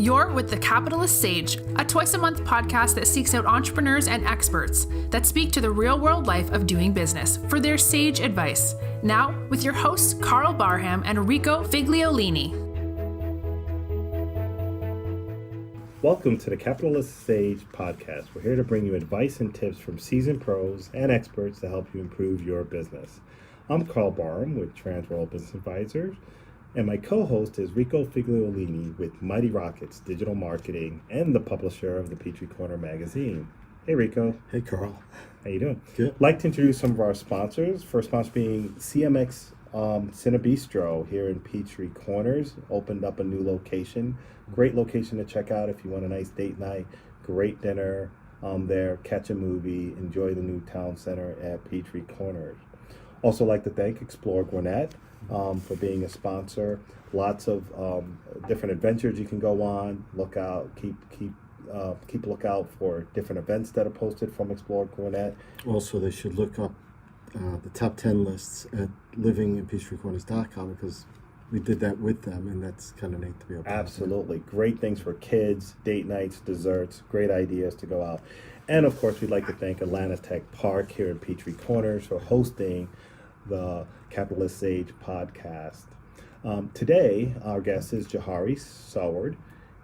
You're with The Capitalist Sage, a twice-a-month podcast that seeks out entrepreneurs and experts that speak to the real-world life of doing business for their sage advice. Now, with your hosts, Karl Barham and Rico Figliolini. Welcome to The Capitalist Sage podcast. We're here to bring you advice and tips from seasoned pros and experts to help you improve your business. I'm Karl Barham with Transworld Business Advisors, and my co-host is Rico Figliolini with Mighty Rockets Digital Marketing and the publisher of the Peachtree Corner magazine. Hey, Rico. Hey, Karl. How you doing? Good. I'd like to introduce some of our sponsors. First sponsor being CMX Cinebistro here in Peachtree Corners. Opened up a new location. Great location to check out if you want a nice date night. Great dinner there. Catch a movie. Enjoy the new town center at Peachtree Corners. Also like to thank Explore Gwinnett for being a sponsor. Lots of different adventures you can go on. Look out, keep lookout for different events that are posted from Explore Gwinnett. Also, they should look up the top 10 lists at livinginpeachtreecorners.com because we did that with them, and that's kind of neat to be able to. Absolutely. Great things for kids, date nights, desserts, great ideas to go out. And of course, we'd like to thank Atlanta Tech Park here in Peachtree Corners for hosting the Capitalist Sage podcast. Today, our guest is Jahari Soward.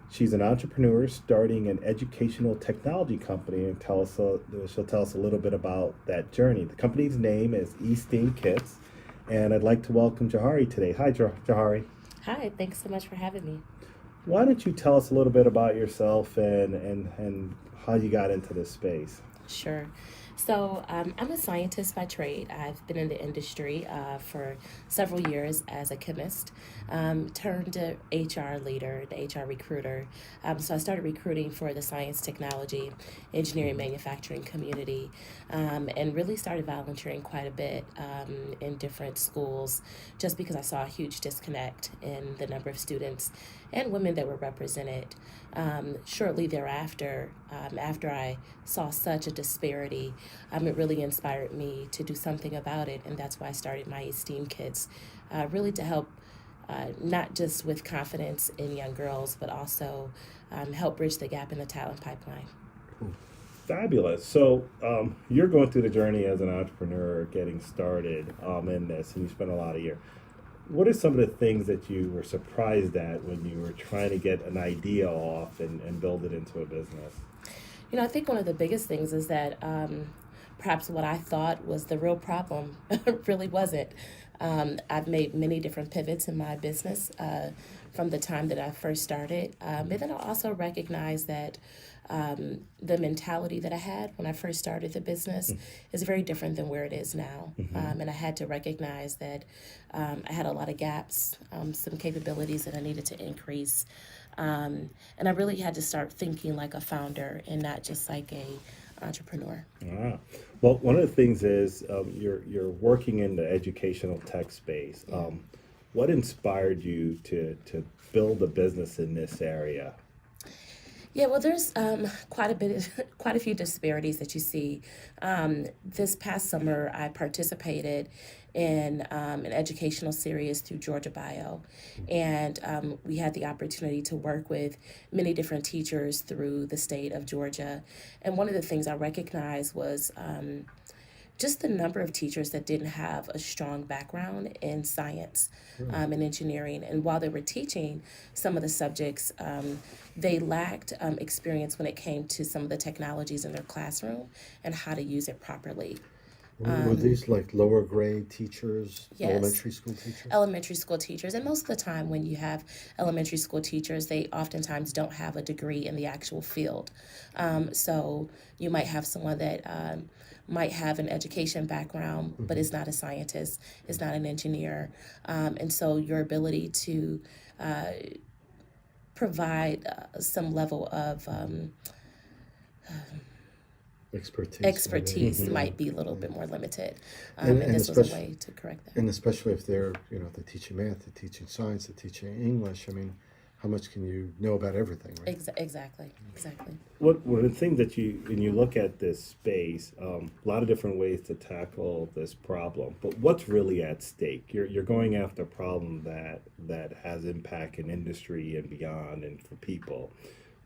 She's an entrepreneur starting an educational technology company, and she'll tell us a little bit about that journey. The company's name is ESTEAM Kits, and I'd like to welcome Jahari today. Hi, Jahari. Hi, thanks so much for having me. Why don't you tell us a little bit about yourself and how you got into this space? Sure. So I'm a scientist by trade. I've been in the industry for several years as a chemist, turned to HR leader, the HR recruiter. So I started recruiting for the science, technology, engineering, manufacturing community, and really started volunteering quite a bit in different schools just because I saw a huge disconnect in the number of students and women that were represented. Shortly thereafter, after I saw such a disparity, it really inspired me to do something about it, and that's why I started my ESTEAM Kits, really to help not just with confidence in young girls, but also help bridge the gap in the talent pipeline. Fabulous. So you're going through the journey as an entrepreneur, getting started in this, and you spent a lot of years. What are some of the things that you were surprised at when you were trying to get an idea off and build it into a business? You know, I think one of the biggest things is that perhaps what I thought was the real problem really wasn't. I've made many different pivots in my business from the time that I first started. And then I also recognize that the mentality that I had when I first started the business is very different than where it is now. And I had to recognize that I had a lot of gaps, some capabilities that I needed to increase. And I really had to start thinking like a founder and not just like a entrepreneur. Well, one of the things is you're working in the educational tech space. What inspired you to build a business in this area? Yeah, well, there's quite a few disparities that you see. This past summer, I participated in an educational series through Georgia Bio, and we had the opportunity to work with many different teachers through the state of Georgia. And one of the things I recognized was just the number of teachers that didn't have a strong background in science and engineering. And while they were teaching some of the subjects, they lacked experience when it came to some of the technologies in their classroom and how to use it properly. Were these like lower grade teachers, yes, elementary school teachers? Elementary school teachers. And most of the time when you have elementary school teachers, they oftentimes don't have a degree in the actual field. So you might have someone that might have an education background, but is not a scientist, is not an engineer. And so your ability to provide some level of expertise might be a little bit more limited. And this was a way to correct that. And especially if they're teaching math, they're teaching science, they're teaching English. I mean, how much can you know about everything, right? Exactly. What one of the things that when you look at this space, a lot of different ways to tackle this problem, but what's really at stake? You're going after a problem that has impact in industry and beyond and for people.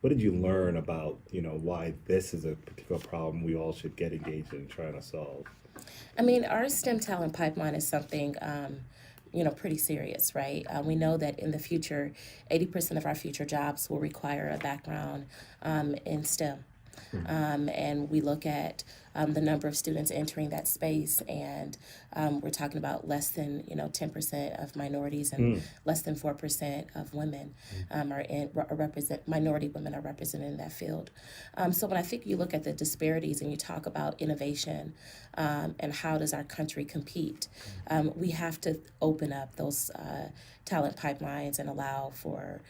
What did you learn about, why this is a particular problem we all should get engaged in trying to solve? I mean, our STEM talent pipeline is something, pretty serious, right? We know that in the future, 80% of our future jobs will require a background in STEM. And we look at the number of students entering that space, and we're talking about less than 10% of minorities and less than 4% of women minority women are represented in that field. So when I think you look at the disparities and you talk about innovation and how does our country compete, we have to open up those talent pipelines and allow for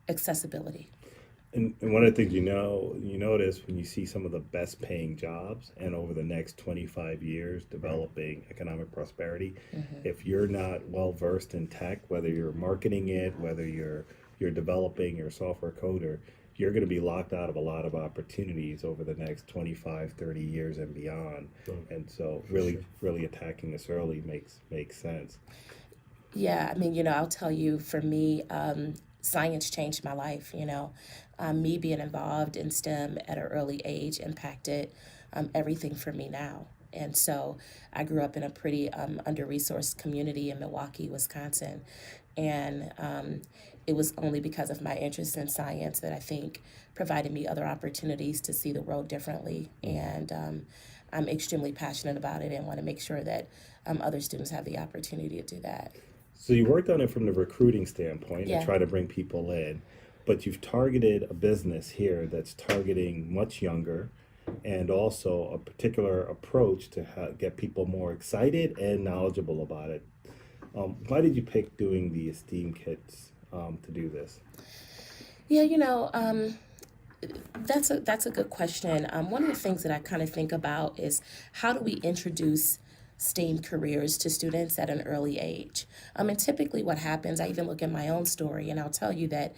accessibility. And one of the things you notice when you see some of the best paying jobs and over the next 25 years developing economic prosperity, if you're not well versed in tech, whether you're marketing it, whether you're developing, you're a software coder, you're going to be locked out of a lot of opportunities over the next 25, 30 years and beyond. And so really attacking this early makes sense. Yeah, I mean, I'll tell you, for me, science changed my life. Me being involved in STEM at an early age impacted everything for me now. And so I grew up in a pretty under-resourced community in Milwaukee, Wisconsin. And it was only because of my interest in science that I think provided me other opportunities to see the world differently. And I'm extremely passionate about it and want to make sure that other students have the opportunity to do that. So you worked on it from the recruiting standpoint Yeah. and try to bring people in, but you've targeted a business here that's targeting much younger and also a particular approach to get people more excited and knowledgeable about it. Why did you pick doing the ESTEAM Kits to do this? Yeah, that's a good question. One of the things that I kind of think about is how do we introduce STEAM careers to students at an early age. And typically what happens, I even look at my own story, and I'll tell you that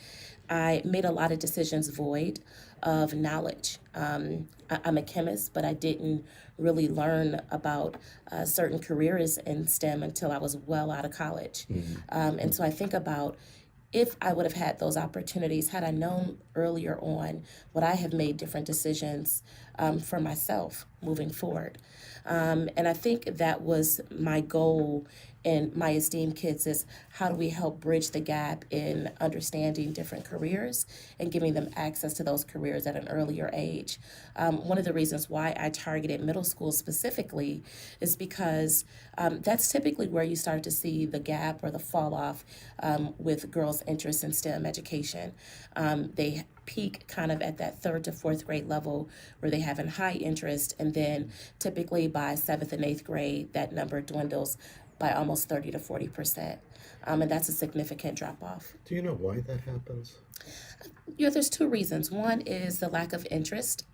I made a lot of decisions void of knowledge. I'm a chemist, but I didn't really learn about certain careers in STEM until I was well out of college. And so I think about, if I would have had those opportunities, had I known earlier on, would I have made different decisions for myself moving forward? And I think that was my goal in my ESTEAM Kits, is how do we help bridge the gap in understanding different careers and giving them access to those careers at an earlier age. One of the reasons why I targeted middle school specifically is because that's typically where you start to see the gap or the fall off with girls' interest in STEM education. They peak kind of at that 3rd to 4th grade level where they have a high interest, and then typically by 7th and 8th grade that number dwindles by almost 30 to 40%. And that's a significant drop off. Do you know why that happens? There's two reasons. One is the lack of interest,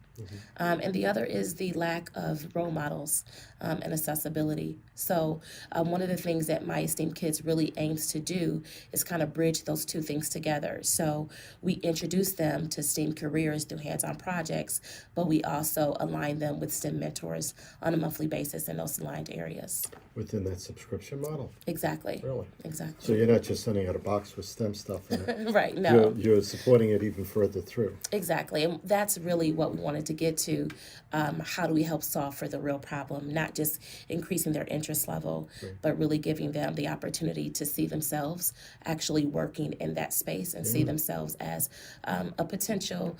and the other is the lack of role models and accessibility. So one of the things that my ESTEAM Kits really aims to do is kind of bridge those two things together. So we introduce them to STEAM careers through hands-on projects, but we also align them with STEM mentors on a monthly basis in those aligned areas. Within that subscription model? Exactly. Really? Exactly. So you're not just sending out a box with STEM stuff in it. Right, no. You're supporting it even further through. Exactly. And that's really what we wanted to get to. How do we help solve for the real problem? Not just increasing their interest level, but really giving them the opportunity to see themselves actually working in that space and see themselves as a potential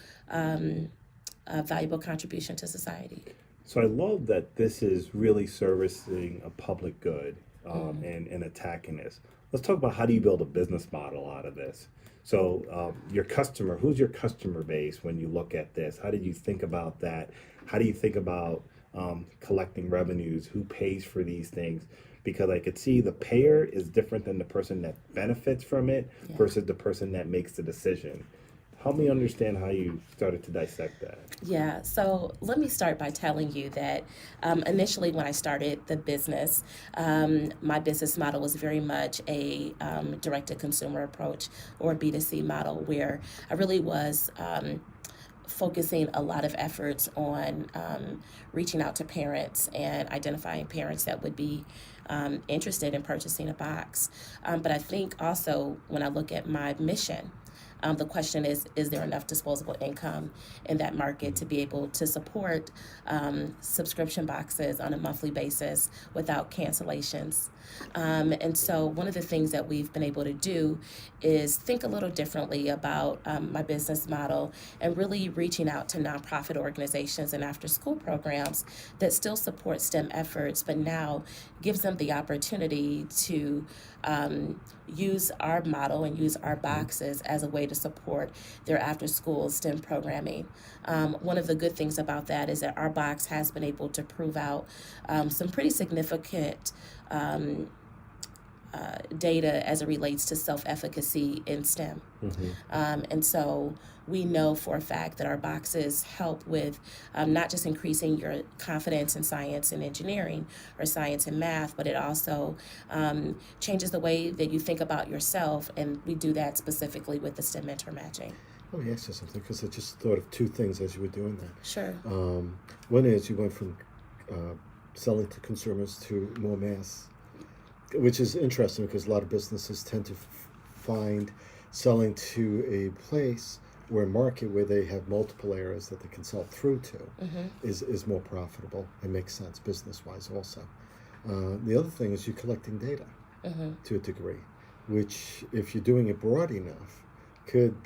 valuable contribution to society. So I love that this is really servicing a public good and attacking this. Let's talk about how do you build a business model out of this. So your customer, who's your customer base when you look at this? How did you think about that? How do you think about collecting revenues? Who pays for these things? Because I could see the payer is different than the person that benefits from it versus the person that makes the decision. Help me understand how you started to dissect that. Yeah, so let me start by telling you that initially when I started the business, my business model was very much a direct-to-consumer approach or B2C model where I really was focusing a lot of efforts on reaching out to parents and identifying parents that would be interested in purchasing a box. But I think also when I look at my mission, the question is there enough disposable income in that market to be able to support subscription boxes on a monthly basis without cancellations? And so one of the things that we've been able to do is think a little differently about my business model and really reaching out to nonprofit organizations and after-school programs that still support STEM efforts, but now gives them the opportunity to use our model and use our boxes as a way to support their after-school STEM programming. One of the good things about that is that our box has been able to prove out some pretty significant data as it relates to self-efficacy in STEM. And so we know for a fact that our boxes help with not just increasing your confidence in science and engineering or science and math, but it also changes the way that you think about yourself, and we do that specifically with the STEM mentor matching. Let me ask you something, because I just thought of two things as you were doing that. Sure. One is you went from selling to consumers to more mass, which is interesting because a lot of businesses tend to find selling to a place or a market where they have multiple areas that they can sell through to is more profitable and makes sense business-wise also. The other thing is you're collecting data to a degree, which if you're doing it broad enough, could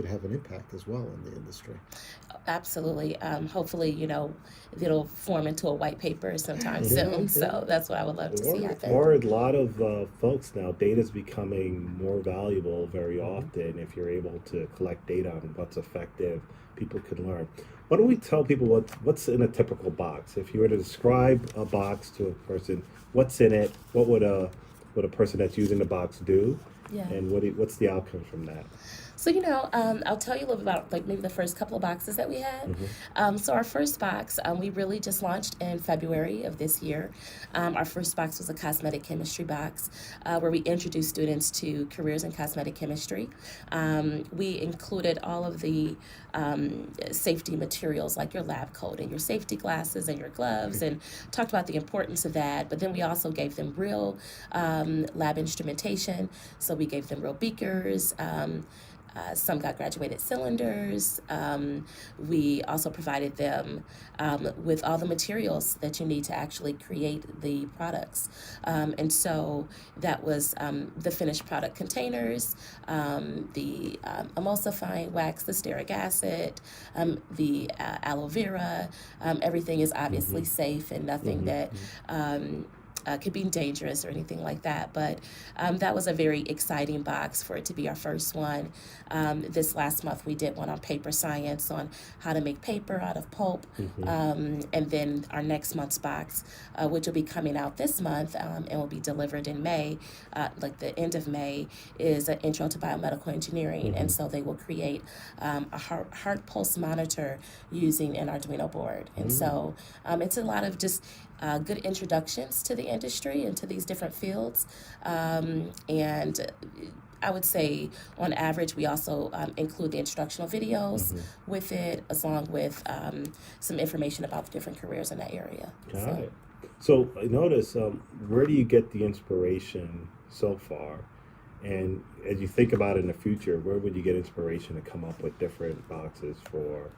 have an impact as well in the industry. Absolutely. Hopefully, it'll form into a white paper sometime soon. So that's what I would love to see happen. Or a lot of folks now, data is becoming more valuable very often. If you're able to collect data on what's effective, people can learn. Why don't we tell people what's in a typical box? If you were to describe a box to a person, what's in it? What would a person that's using the box do? Yeah. And what's the outcome from that? So, I'll tell you a little bit about maybe the first couple of boxes that we had. So our first box, we really just launched in February of this year. Our first box was a cosmetic chemistry box where we introduced students to careers in cosmetic chemistry. We included all of the safety materials like your lab coat and your safety glasses and your gloves and talked about the importance of that. But then we also gave them real lab instrumentation. So we gave them real beakers. Some got graduated cylinders. We also provided them with all the materials that you need to actually create the products. And so that was the finished product containers, the emulsifying wax, the stearic acid, the aloe vera. Everything is obviously safe and nothing that could be dangerous or anything like that. But that was a very exciting box for it to be our first one. This last month we did one on paper science, on how to make paper out of pulp. And then our next month's box, which will be coming out this month and will be delivered in May, like the end of May, is an intro to biomedical engineering. And so they will create a heart pulse monitor using an Arduino board. And so it's a lot of just good introductions to the industry and to these different fields. And I would say on average, we also include the instructional videos with it, along with some information about the different careers in that area. Got it. So I notice, where do you get the inspiration so far? And as you think about it in the future, where would you get inspiration to come up with different boxes for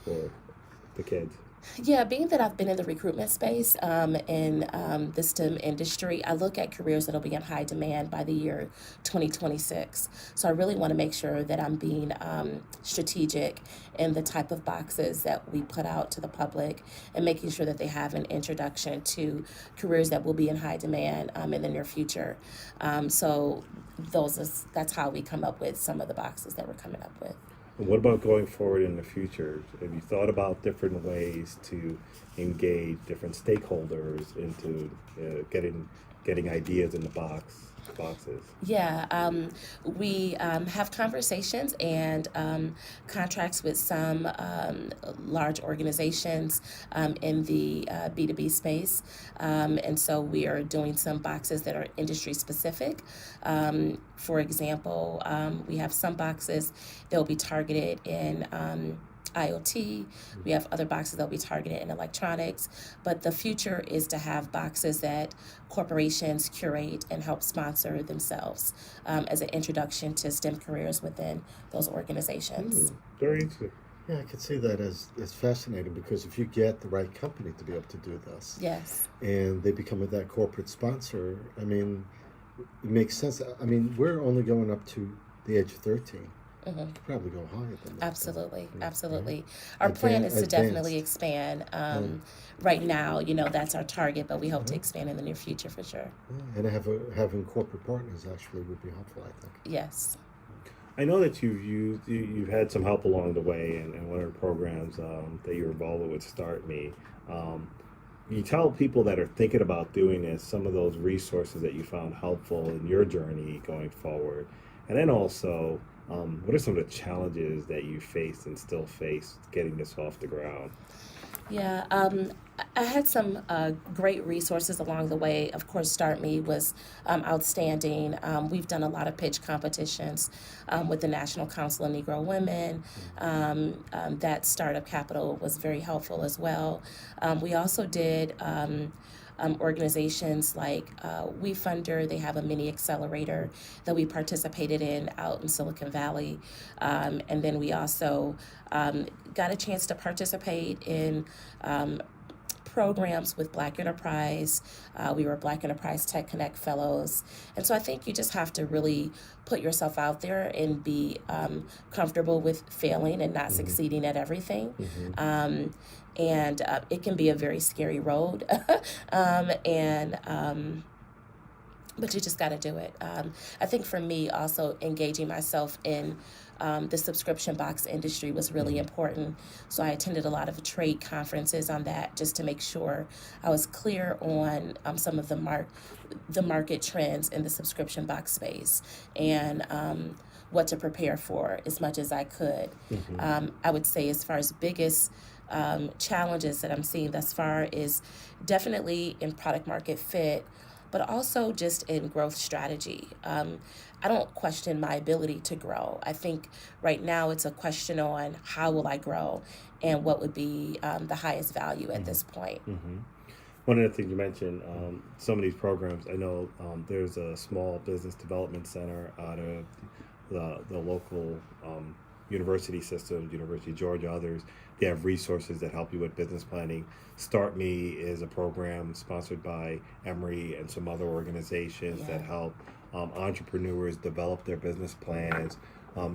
the kids? Yeah, being that I've been in the recruitment space in the STEM industry, I look at careers that'll be in high demand by the year 2026. So I really want to make sure that I'm being strategic in the type of boxes that we put out to the public and making sure that they have an introduction to careers that will be in high demand in the near future. So that's how we come up with some of the boxes that we're coming up with. And what about going forward in the future? Have you thought about different ways to engage different stakeholders into getting getting ideas in the boxes? Yeah, we have conversations and contracts with some large organizations in the B2B space. And so we are doing some boxes that are industry specific. For example, we have some boxes that will be targeted in IoT. We have other boxes that will be targeted in electronics, but the future is to have boxes that corporations curate and help sponsor themselves as an introduction to STEM careers within those organizations. Very interesting. Yeah, I could see that as fascinating, because if you get the right company to be able to do this, Yes. and they become that corporate sponsor, I mean, it makes sense. I mean, we're only going up to the age of 13. Mm-hmm. You could probably go higher than that. Absolutely, Yeah. absolutely. Our plan is to definitely Advanced. expand. Right now, that's our target, but we hope to expand in the near future for sure. Yeah, and having corporate partners actually would be helpful, I think. Yes. I know that you've had some help along the way, and one of the programs that you're involved with Start Me. You tell people that are thinking about doing this some of those resources that you found helpful in your journey going forward, and then also what are some of the challenges that you faced and still face getting this off the ground? Yeah, I had some great resources along the way. Of course, Start Me was outstanding. We've done a lot of pitch competitions with the National Council of Negro Women. That Startup Capital was very helpful as well. We also did organizations like WeFunder. They have a mini accelerator that we participated in out in Silicon Valley. And then we also got a chance to participate in programs with Black Enterprise. We were Black Enterprise Tech Connect Fellows. And so I think you just have to really put yourself out there and be comfortable with failing and not succeeding at everything. And it can be a very scary road. But you just got to do it. I think for me, also engaging myself in the subscription box industry was really important. So I attended a lot of trade conferences on that just to make sure I was clear on some of the market trends in the subscription box space and what to prepare for as much as I could. I would say as far as biggest challenges that I'm seeing thus far is definitely in product market fit, but also just in growth strategy. I don't question my ability to grow. I think right now it's a question on how will I grow and what would be the highest value at this point. One of the things you mentioned, some of these programs, I know there's a small business development center out of the local university systems, University of Georgia, others. They have resources that help you with business planning. Start Me is a program sponsored by Emory and some other organizations that help entrepreneurs develop their business plans.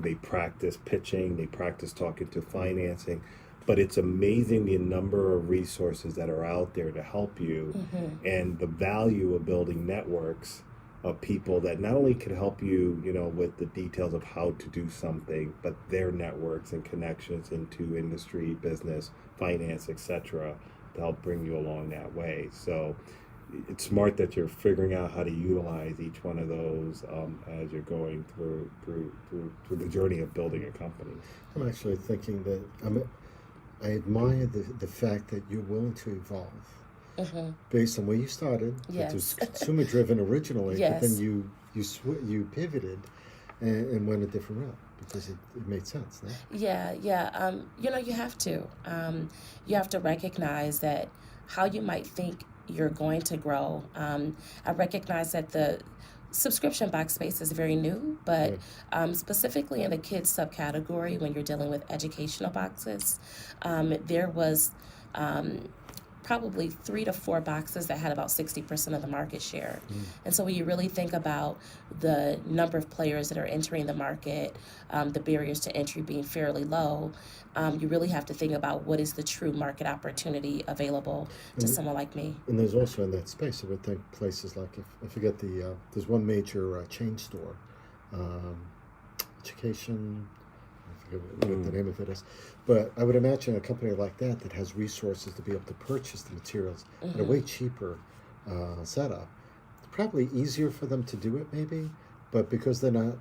They practice pitching, they practice talking to financing. But it's amazing the number of resources that are out there to help you and the value of building networks of people that not only can help you, with the details of how to do something, but their networks and connections into industry, business, finance, etc., to help bring you along that way. So it's smart that you're figuring out how to utilize each one of those as you're going through the journey of building a company. I'm actually thinking that I admire the fact that you're willing to evolve. Based on where you started, it was consumer driven originally, but then you pivoted and went a different route because it made sense. No? Yeah. You have to. You have to recognize that how you might think you're going to grow. I recognize that the subscription box space is very new, but specifically in the kids subcategory, when you're dealing with educational boxes, there was probably 3 to 4 boxes that had about 60% of the market share. And so when you really think about the number of players that are entering the market, the barriers to entry being fairly low, you really have to think about what is the true market opportunity available to someone like me. And there's also in that space, I would think places like, I forget there's one major chain store, education, I forget what the name of it is. But I would imagine a company like that has resources to be able to purchase the materials at a way cheaper setup, probably easier for them to do it maybe, but because they're not,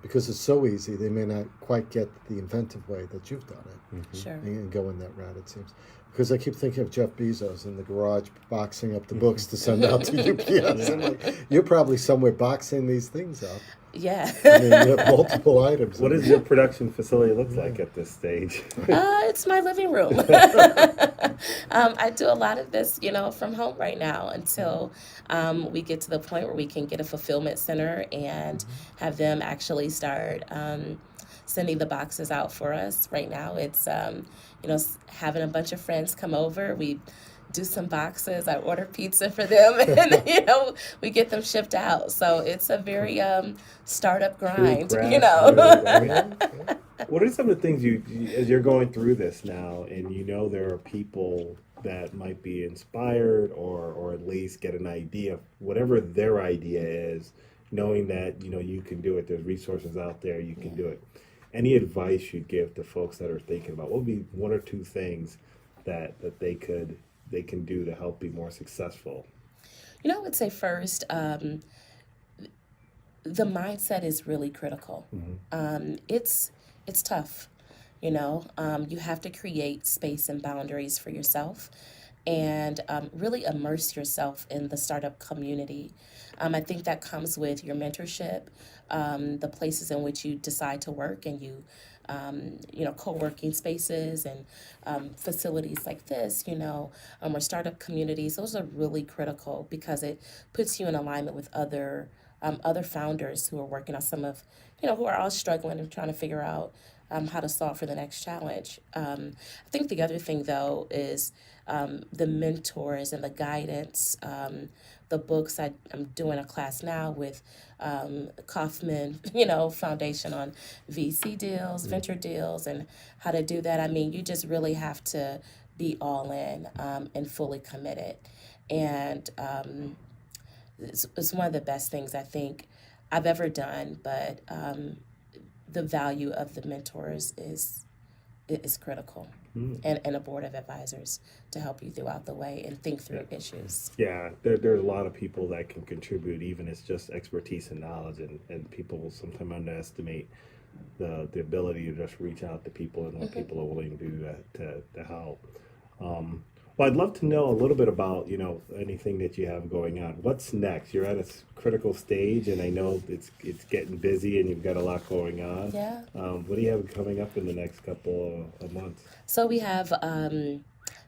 because it's so easy, they may not quite get the inventive way that you've done it. Mm-hmm. Sure. And go in that route, it seems. Because I keep thinking of Jeff Bezos in the garage boxing up the books to send out to UPS. I'm like, you're probably somewhere boxing these things up. Yeah. I mean, you have multiple items. What does your production facility look like at this stage? It's my living room. I do a lot of this, from home right now until we get to the point where we can get a fulfillment center and have them actually start sending the boxes out for us. Right now, it's having a bunch of friends come over. We do some boxes. I order pizza for them, and we get them shipped out. So it's a very startup grind. What are some of the things you as you're going through this now, and there are people that might be inspired or at least get an idea, whatever their idea is, knowing that you can do it. There's resources out there, you can do it. Any advice you'd give to folks that are thinking about what would be one or two things that they can do to help be more successful? I would say first, the mindset is really critical. Mm-hmm. It's tough, you have to create space and boundaries for yourself and really immerse yourself in the startup community. I think that comes with your mentorship, the places in which you decide to work, and you co-working spaces and facilities like this, or startup communities. Those are really critical because it puts you in alignment with other founders who are working on some of, who are all struggling and trying to figure out how to solve for the next challenge. I think the other thing, though, is the mentors and the guidance, the books. I'm doing a class now with Kaufman, Foundation on VC deals, venture deals, and how to do that. I mean, you just really have to be all in and fully committed. And it's one of the best things I think I've ever done, but the value of the mentors is critical, and a board of advisors to help you throughout the way and think through issues. Yeah, there are a lot of people that can contribute, even it's just expertise and knowledge, and people will sometimes underestimate the ability to just reach out to people and what people are willing to do to help. Well, I'd love to know a little bit about, anything that you have going on. What's next? You're at a critical stage, and I know it's getting busy, and you've got a lot going on. Yeah. What do you have coming up in the next couple of months? So we have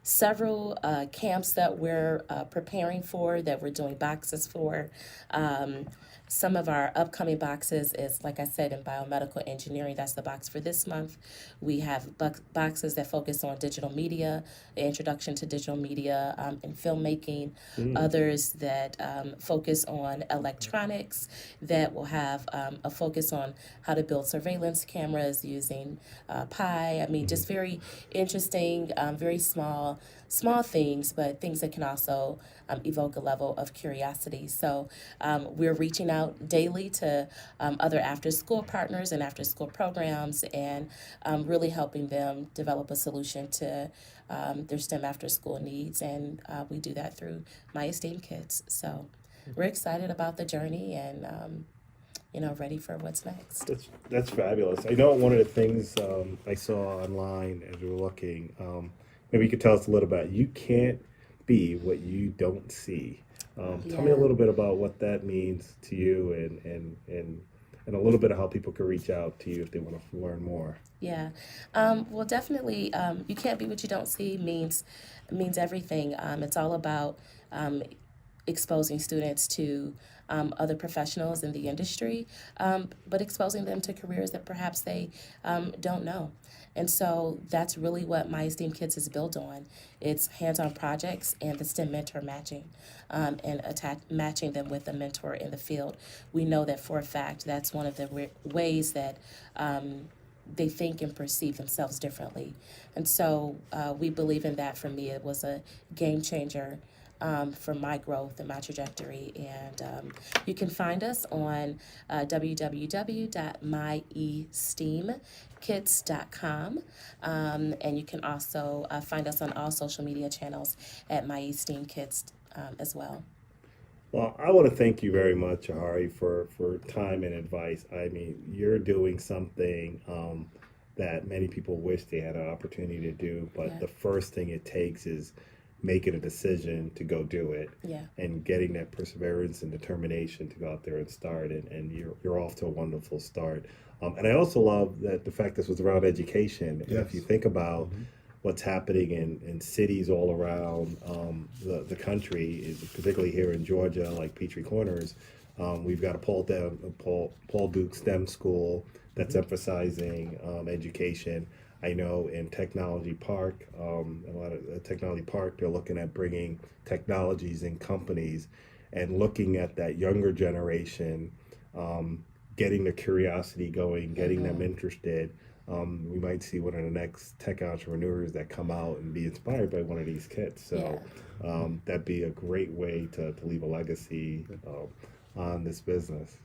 several camps that we're preparing for, that we're doing boxes for. Some of our upcoming boxes is, like I said, in biomedical engineering. That's the box for this month. We have boxes that focus on digital media, the introduction to digital media and filmmaking. Others that focus on electronics, that will have a focus on how to build surveillance cameras using Pi. I mean, just very interesting, very small things, but things that can also evoke a level of curiosity. So we're reaching out daily to other after-school partners and after-school programs, and really helping them develop a solution to their STEM after-school needs. And we do that through my ESTEAM Kits. So we're excited about the journey and ready for what's next. That's fabulous. I know one of the things I saw online as we were looking, maybe you could tell us a little about, you can't be what you don't see. Tell me a little bit about what that means to you, and a little bit of how people can reach out to you if they want to learn more. Yeah. Well, definitely, you can't be what you don't see means everything. It's all about exposing students to other professionals in the industry, but exposing them to careers that perhaps they don't know. And so that's really what my ESTEAM Kits is built on. It's hands-on projects and the STEM mentor matching, and matching them with a mentor in the field. We know that for a fact that's one of the ways that they think and perceive themselves differently. And so we believe in that. For me, it was a game changer for my growth and my trajectory. And you can find us on www.myesteamkits.com. And you can also find us on all social media channels at My ESTEAM Kits as well. Well, I want to thank you very much, Jahari, for time and advice. I mean, you're doing something that many people wish they had an opportunity to do, but Yeah. the first thing it takes is making a decision to go do it, Yeah. and getting that perseverance and determination to go out there and start. And you're off to a wonderful start. And I also love that the fact this was around education. And if Yes. you think about what's happening in cities all around the country, particularly here in Georgia, like Peachtree Corners, we've got a Paul Duke STEM school that's emphasizing education. I know in Technology Park, a lot of Technology Park, they're looking at bringing technologies in companies and looking at that younger generation, getting the curiosity going, getting them interested. We might see one of the next tech entrepreneurs that come out and be inspired by one of these kits. So that'd be a great way to leave a legacy on this business.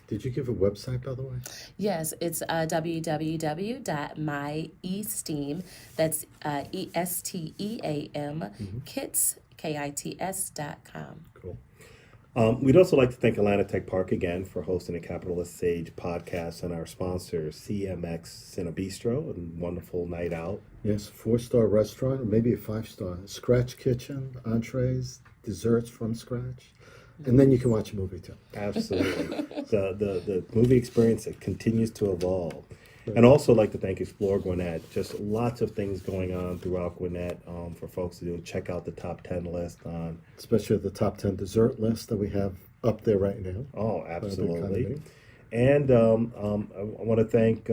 Did you give a website, by the way? Yes, it's www.myesteam, that's ESTEAM Kits, KITS.com. Cool. We'd also like to thank Atlanta Tech Park again for hosting a Capitalist Sage podcast, and our sponsor, CMX Cinebistro, a wonderful night out. Yes, 4-star restaurant, or maybe a 5-star. Scratch kitchen, entrees, desserts from scratch. And then you can watch a movie too. Absolutely. The movie experience, it continues to evolve. And also like to thank Explore Gwinnett. Just lots of things going on throughout Gwinnett for folks to do. Check out the top 10 list on. Especially the top 10 dessert list that we have up there right now. Oh, absolutely. And I want to thank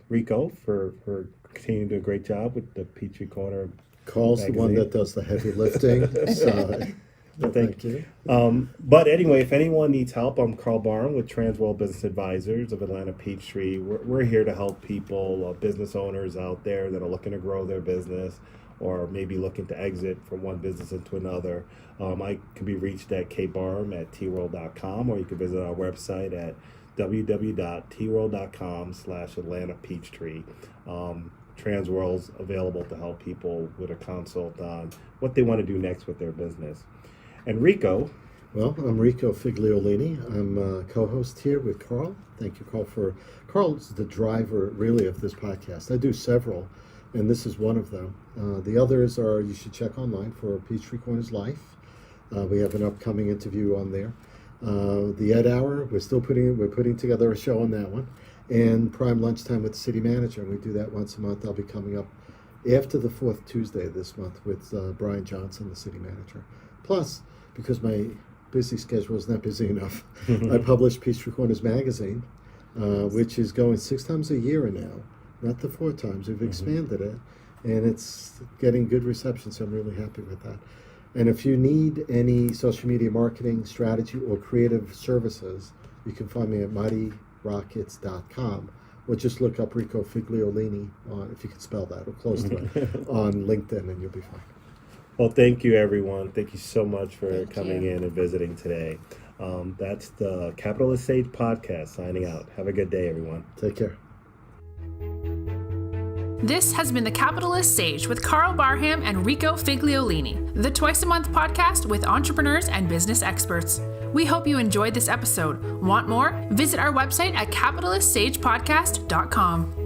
Rico for continuing to do a great job with the Peachtree Corner. Karl's the one that does the heavy lifting. So thank you. But anyway, if anyone needs help, I'm Karl Barham with Transworld Business Advisors of Atlanta Peachtree. We're here to help people, business owners out there that are looking to grow their business or maybe looking to exit from one business into another. I can be reached at kbarham@tworld.com, or you can visit our website at www.tworld.com/Atlanta Peachtree. Transworld's available to help people with a consult on what they want to do next with their business. And Rico. Well, I'm Rico Figliolini. I'm a co-host here with Karl. Thank you, Karl. Karl's the driver, really, of this podcast. I do several, and this is one of them. The others are, you should check online for Peachtree Corners Life. We have an upcoming interview on there. The Ed Hour, we're putting together a show on that one. And Prime Lunchtime with the City Manager, and we do that once a month. I'll be coming up after the 4th Tuesday this month with Brian Johnson, the City Manager. Plus, because my busy schedule is not busy enough, I publish Peachtree Corners magazine, which is going 6 times a year now, not the 4 times. We've expanded it, and it's getting good reception, so I'm really happy with that. And if you need any social media marketing strategy or creative services, you can find me at mightyrockets.com, or just look up Rico Figliolini on, if you can spell that, or close to it, on LinkedIn, and you'll be fine. Well, thank you, everyone. Thank you so much for coming in and visiting today. That's the Capitalist Sage podcast signing out. Have a good day, everyone. Take care. This has been the Capitalist Sage with Karl Barham and Rico Figliolini, the twice-a-month podcast with entrepreneurs and business experts. We hope you enjoyed this episode. Want more? Visit our website at capitalistsagepodcast.com.